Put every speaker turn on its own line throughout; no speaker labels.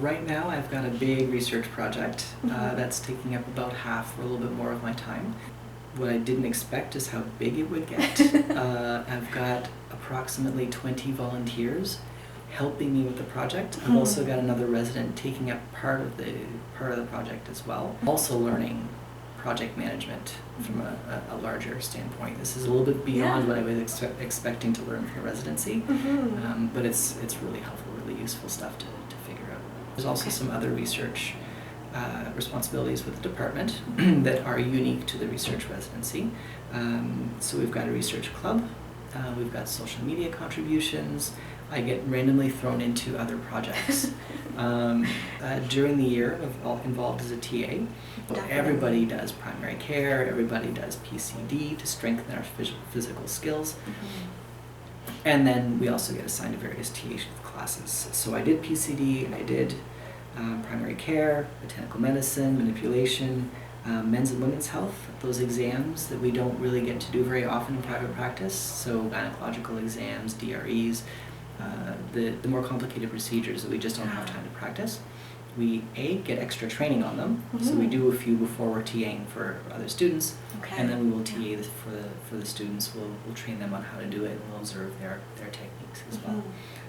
Right now I've got a big research project that's taking up about half or a little bit more of my time. What I didn't expect is how big it would get. I've got approximately 20 volunteers helping me with the project. I've also got another resident taking up part of the project as well. Also learning project management from a larger standpoint. This is a little bit beyond what I was expecting to learn from the residency, but it's really helpful, really useful stuff to figure out. There's also some other research responsibilities with the department that are unique to the research residency. So we've got a research club, we've got social media contributions. I get randomly thrown into other projects. During the year, I'm involved as a TA. Everybody does primary care, everybody does PCD to strengthen our physical skills. And then we also get assigned to various TA classes. So I did PCD, I did primary care, botanical medicine, manipulation, men's and women's health, those exams that we don't really get to do very often in private practice. So gynecological exams, DREs, the more complicated procedures that we just don't have time to practice. We get extra training on them, so we do a few before we're TAing for other students, and then we will TA for the students. We'll train them on how to do it, and we'll observe their techniques as well.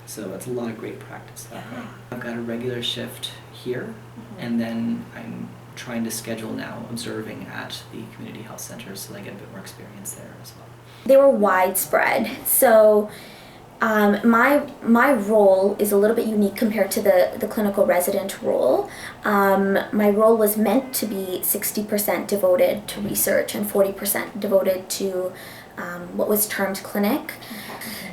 So it's a lot of great practice that way. I've got a regular shift here, and then I'm trying to schedule now observing at the community health center so I get a bit more experience there as well.
They were widespread, so my role is a little bit unique compared to the clinical resident role. My role was meant to be 60% devoted to research and 40% devoted to what was termed clinic.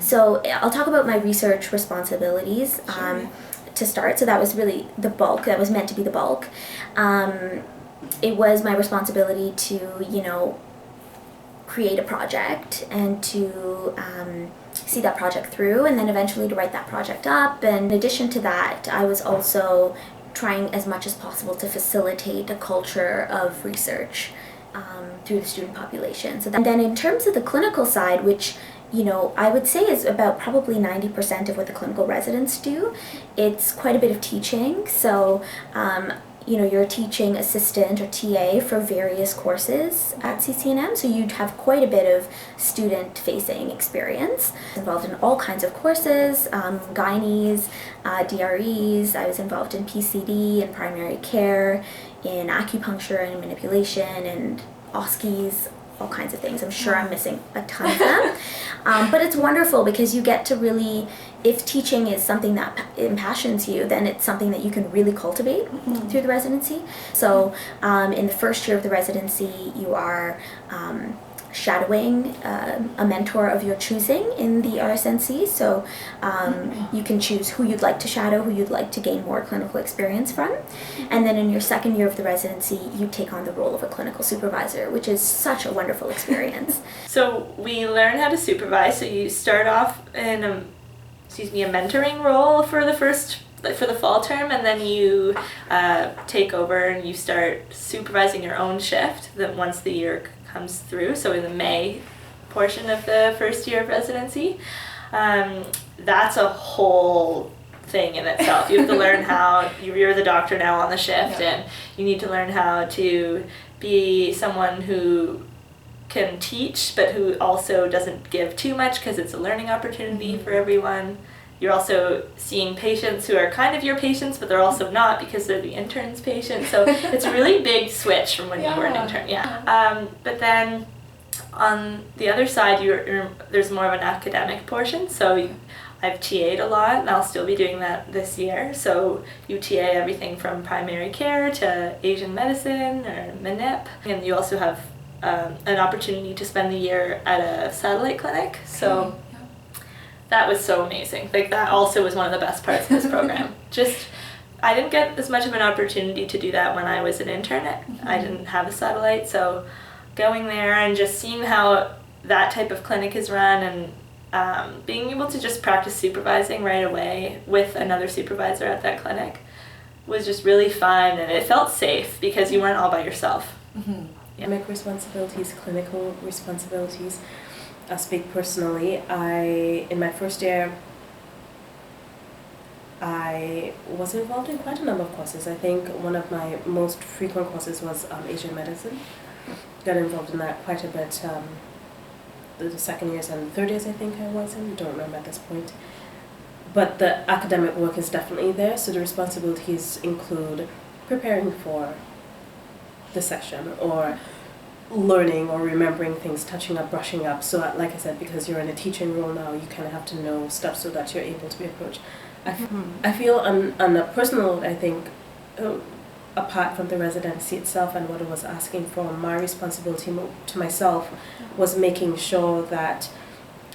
So I'll talk about my research responsibilities to start. So that was really the bulk, that was meant to be the bulk. It was my responsibility to, create a project and to see that project through, and then eventually to write that project up. And in addition to that, I was also trying as much as possible to facilitate a culture of research through the student population. So then in terms of the clinical side, which I would say is about probably 90% of what the clinical residents do, it's quite a bit of teaching. So you're a teaching assistant or TA for various courses at CCNM, so you'd have quite a bit of student-facing experience. Involved in all kinds of courses, gynes, DREs. I was involved in PCD and primary care, in acupuncture and manipulation and OSCEs, all kinds of things. I'm sure I'm missing a ton of them. But it's wonderful because you get to really, if teaching is something that impassions you, then it's something that you can really cultivate through the residency. So in the first year of the residency, you are shadowing a mentor of your choosing in the RSNC. So you can choose who you'd like to shadow, who you'd like to gain more clinical experience from. And then in your second year of the residency, you take on the role of a clinical supervisor, which is such a wonderful experience.
So we learn how to supervise. So you start off in a mentoring role for the fall term, and then you take over and you start supervising your own shift that once the year comes through. So in the May portion of the first year of residency, that's a whole thing in itself. You have to learn how you're the doctor now on the shift, and you need to learn how to be someone who can teach but who also doesn't give too much because it's a learning opportunity for everyone. You're also seeing patients who are kind of your patients, but they're also not because they're the intern's patients. So it's a really big switch from when you were an intern. But then on the other side, there's more of an academic portion. So I've TA'd a lot, and I'll still be doing that this year. So you TA everything from primary care to Asian medicine or manip. And you also have an opportunity to spend the year at a satellite clinic. So that was so amazing. Like, that also was one of the best parts of this program. I didn't get as much of an opportunity to do that when I was an intern. I didn't have a satellite, so going there and just seeing how that type of clinic is run, and being able to just practice supervising right away with another supervisor at that clinic was just really fun, and it felt safe because you weren't all by yourself.
Academic responsibilities, clinical responsibilities. I'll speak personally. In my first year, I I was involved in quite a number of courses. I think one of my most frequent courses was Asian medicine. Got involved in that quite a bit. The second years and third years I think I was in, don't remember at this point. But the academic work is definitely there, so the responsibilities include preparing for the session or learning or remembering things, touching up, brushing up. So like I said, because you're in a teaching role now, you kind of have to know stuff so that you're able to be approached. I feel on a personal note, I think, apart from the residency itself and what it was asking for, my responsibility to myself was making sure that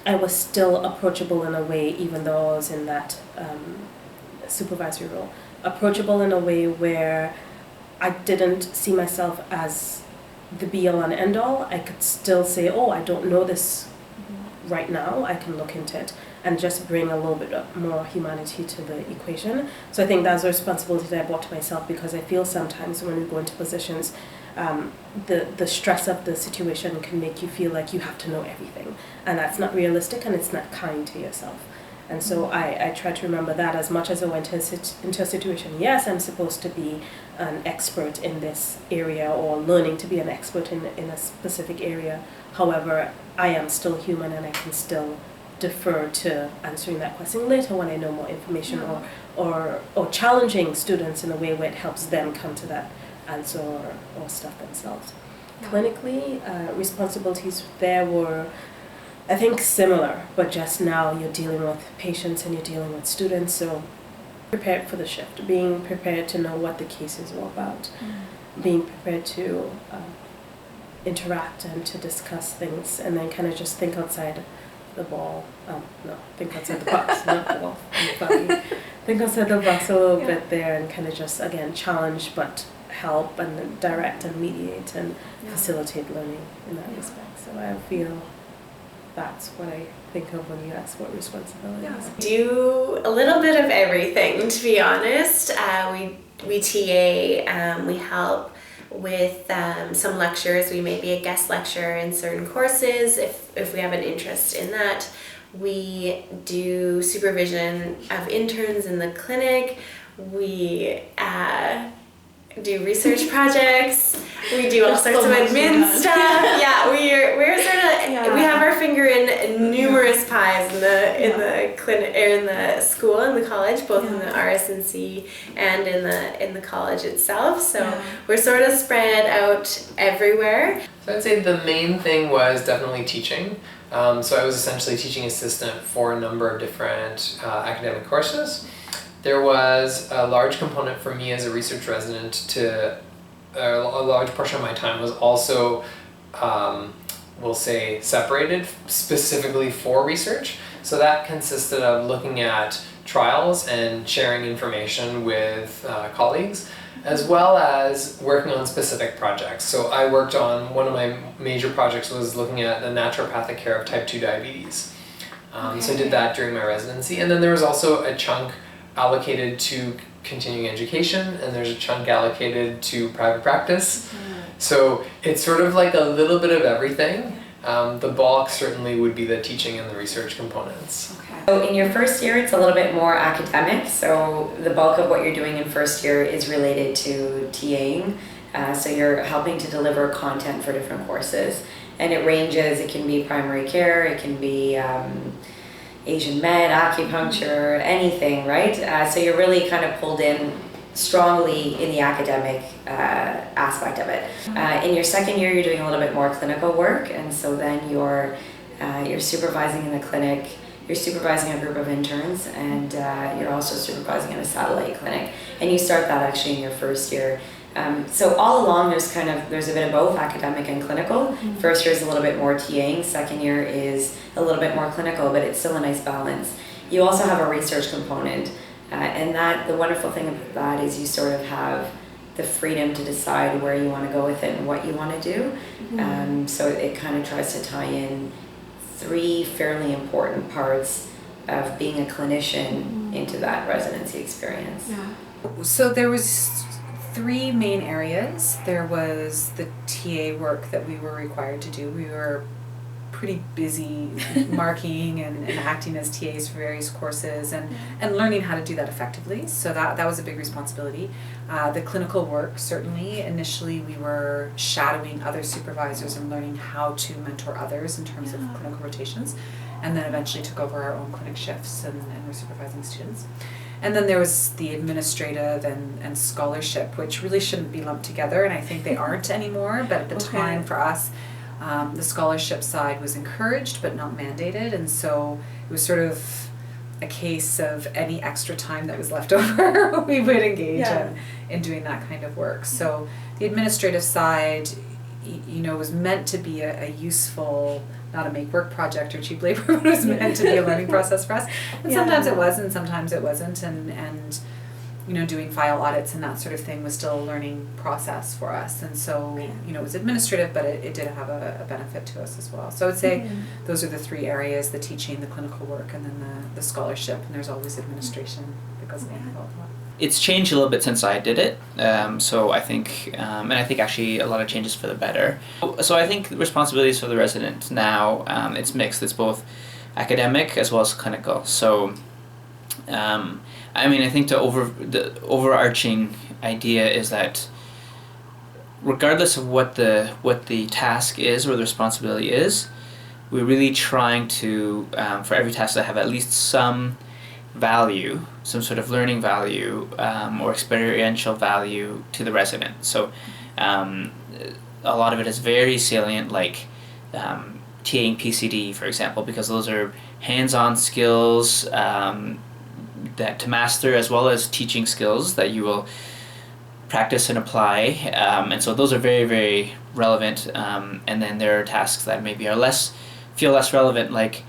I was still approachable in a way, even though I was in that supervisory role. Approachable in a way where I didn't see myself as the be-all and end-all. I could still say, oh, I don't know this right now, I can look into it, and just bring a little bit more humanity to the equation. So I think that's a responsibility that I brought to myself, because I feel sometimes when we go into positions, the stress of the situation can make you feel like you have to know everything, and that's not realistic and it's not kind to yourself. And so I try to remember that as much as I went into a situation, yes, I'm supposed to be an expert in this area or learning to be an expert in a specific area. However, I am still human and I can still defer to answering that question later when I know more information, or challenging students in a way where it helps them come to that answer or stuff themselves. Clinically, responsibilities there were, I think, similar, but just now you're dealing with patients and you're dealing with students, so prepared for the shift, being prepared to know what the case is all about, being prepared to interact and to discuss things, and then kind of just think outside the ball. Think outside the box, not the ball. I'm funny. Think outside the box a little bit there, and kind of just, again, challenge, but help and direct and mediate and facilitate learning in that respect. So I feel that's what I think of when you ask what responsibilities.
Do a little bit of everything, to be honest. We TA, we help with some lectures. We may be a guest lecturer in certain courses if we have an interest in that. We do supervision of interns in the clinic. We do research projects. We do all sorts of admin stuff. Yeah, we're sort of we have our finger in numerous pies in the clinic, or in the school, in the college, both in the RSNC and in the college itself. So we're sort of spread out everywhere.
So I'd say the main thing was definitely teaching. So I was essentially teaching assistant for a number of different academic courses. There was a large component for me as a research resident to a large portion of my time was also, we'll say, separated specifically for research. So that consisted of looking at trials and sharing information with colleagues, as well as working on specific projects. So I worked on, one of my major projects was looking at the naturopathic care of type 2 diabetes. So I did that during my residency. And then there was also a chunk allocated to continuing education, and there's a chunk allocated to private practice. So it's sort of like a little bit of everything. The bulk certainly would be the teaching and the research components.
So in your first year, it's a little bit more academic. So the bulk of what you're doing in first year is related to TAing. So you're helping to deliver content for different courses. And it ranges, it can be primary care, it can be Asian med, acupuncture, anything, right? So you're really kind of pulled in strongly in the academic aspect of it. In your second year, you're doing a little bit more clinical work, and so then you're supervising in the clinic, you're supervising a group of interns, and you're also supervising in a satellite clinic, and you start that actually in your first year. So all along there's a bit of both academic and clinical. First year is a little bit more TAing, second year is a little bit more clinical, but it's still a nice balance. You also have a research component, and that the wonderful thing about that is you sort of have the freedom to decide where you want to go with it and what you want to do. So it kind of tries to tie in three fairly important parts of being a clinician into that residency experience.
So there was three main areas. There was the TA work that we were required to do. We were pretty busy marking and acting as TAs for various courses and learning how to do that effectively. So that was a big responsibility. The clinical work, certainly. Initially, we were shadowing other supervisors and learning how to mentor others in terms of clinical rotations, and then eventually took over our own clinic shifts and were supervising students. And then there was the administrative and scholarship, which really shouldn't be lumped together, and I think they aren't anymore, but at the time for us, the scholarship side was encouraged but not mandated, and so it was sort of a case of any extra time that was left over, we would engage in doing that kind of work. So the administrative side, was meant to be a useful, not a make work project or cheap labor, but it was meant to be a learning process for us. And sometimes it was and sometimes it wasn't, and doing file audits and that sort of thing was still a learning process for us. And so, it was administrative, but it did have a benefit to us as well. So I would say those are the three areas: the teaching, the clinical work, and then the scholarship. And there's always administration that goes along with all that.
It's changed a little bit since I did it, so I think, and I think actually a lot of changes for the better. So I think responsibilities for the resident now, it's mixed. It's both academic as well as clinical. So, I think the overarching idea is that regardless of what the task is or the responsibility is, we're really trying to, for every task to have at least some value, some sort of learning value or experiential value to the resident. So a lot of it is very salient, like TAing PCD, for example, because those are hands-on skills that to master, as well as teaching skills that you will practice and apply. And so those are very, very relevant. And then there are tasks that maybe feel less relevant, like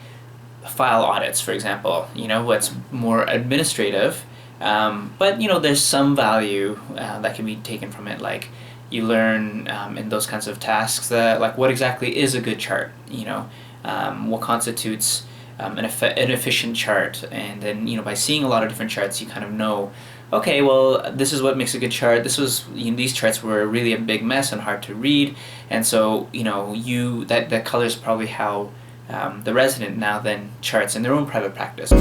file audits, for example, what's more administrative, but there's some value that can be taken from it, like you learn in those kinds of tasks that, like, what exactly is a good chart, what constitutes an efficient chart, and then by seeing a lot of different charts you kind of know, okay, well, this is what makes a good chart. These charts were really a big mess and hard to read, and so that colors probably how the resident now then charts in their own private practice.